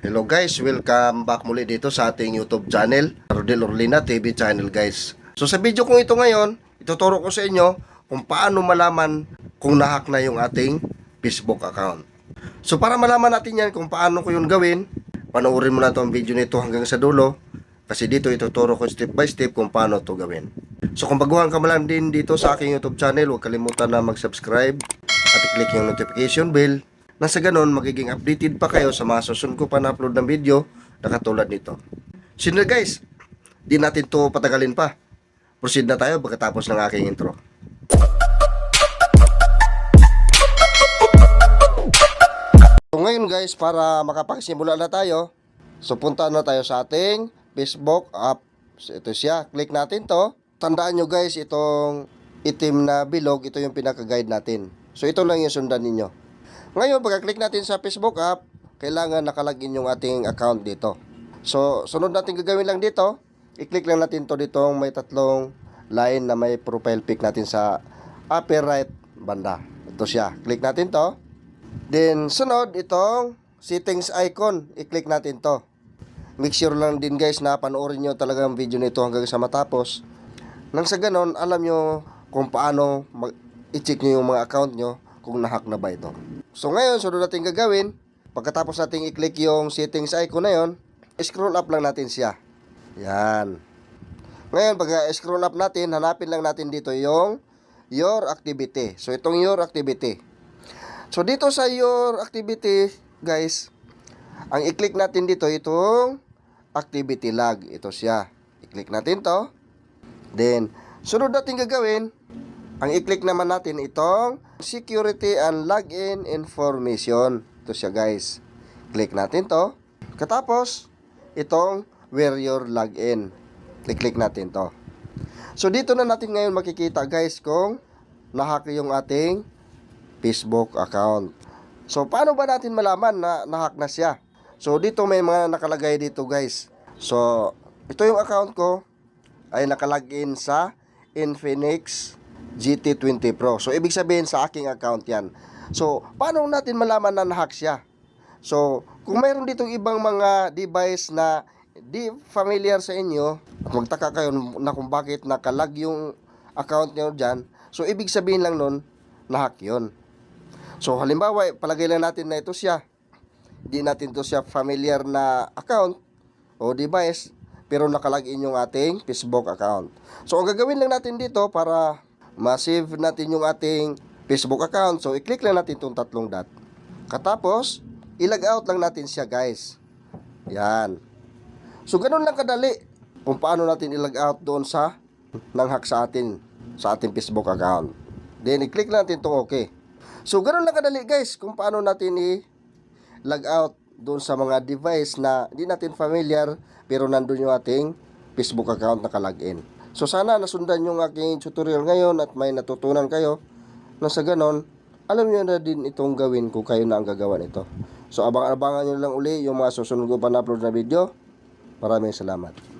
Hello guys, welcome back muli dito sa ating YouTube channel, Rodel Orlina TV channel guys. So sa video kong ito ngayon, ituturo ko sa inyo kung paano malaman kung nahack na yung ating Facebook account. So para malaman natin yan kung paano ko yun gawin, panoorin mo na itong video nito hanggang sa dulo kasi dito ituturo ko step by step kung paano to gawin. So kung baguhan ka man lang din dito sa aking YouTube channel, huwag kalimutan na mag-subscribe at i-click yung notification bell. Nang sa ganun, magiging updated pa kayo sa mga susunod ko pa na-upload ng video na katulad nito. So guys, di natin to patagalin pa. Proceed na tayo pagkatapos ng aking intro. So ngayon guys, para makapagsimula na tayo, so punta na tayo sa ating Facebook app. So ito siya, click natin to. Tandaan nyo guys, itong itim na bilog, ito yung pinaka-guide natin. So ito lang yung sundan ninyo. Ngayon, pagka-click natin sa Facebook app, kailangan nakalagin yung ating account dito. So, sunod natin gagawin lang dito, i-click lang natin to ditong may tatlong line na may profile pic natin sa upper right banda. Ito siya. Click natin to. Then, sunod itong settings icon. I-click natin to. Make sure lang din guys na panoorin nyo talaga ang video nito hanggang sa matapos. Nang sa ganon, alam nyo kung paano i-check nyo yung mga account nyo kung nahack na ba ito. So ngayon, sunod natin gagawin, pagkatapos natin i-click yung settings icon na yon, scroll up lang natin siya. Yan. Ngayon, pag-scroll up natin, hanapin lang natin dito yung your activity. So itong your activity. So dito sa your activity, guys, ang i-click natin dito itong activity log. Ito siya. I-click natin to. Then, sunod natin gagawin, ang i-click naman natin itong security and login information. Ito siya guys. Click natin to. Katapos, itong where your login. Click natin to. So dito na natin ngayon makikita guys kung nahack yung ating Facebook account. So paano ba natin malaman na nahack na siya? So dito may mga nakalagay dito guys. So ito yung account ko ay nakalagin sa Infinix GT20 Pro. So, ibig sabihin sa aking account yan. So, paano natin malaman na nahack siya? So, kung mayroon ditong ibang mga device na di familiar sa inyo, at magtaka kayo na kung bakit nakalag yung account nyo dyan, so, ibig sabihin lang nun, nahack yun. So, halimbawa, palagay lang natin na ito siya. Di natin to siya familiar na account o device, pero nakalag-in yung ating Facebook account. So, ang gagawin lang natin dito para ma-save natin yung ating Facebook account. So, i-click lang natin itong tatlong dot. Katapos, i-log out lang natin siya guys. Yan. So, ganun lang kadali kung paano natin i-log out doon sa nanghack sa ating Facebook account. Then, i-click lang natin itong okay. So, ganun lang kadali guys kung paano natin i-log out doon sa mga device na hindi natin familiar pero nandun yung ating Facebook account nakalagin. So sana nasundan yung aking tutorial ngayon at may natutunan kayo na sa ganon, alam nyo na din itong gawin kung kayo na ang gagawa nito. So abang-abangan nyo lang uli yung mga susunod ko pa na-upload na video. Maraming salamat.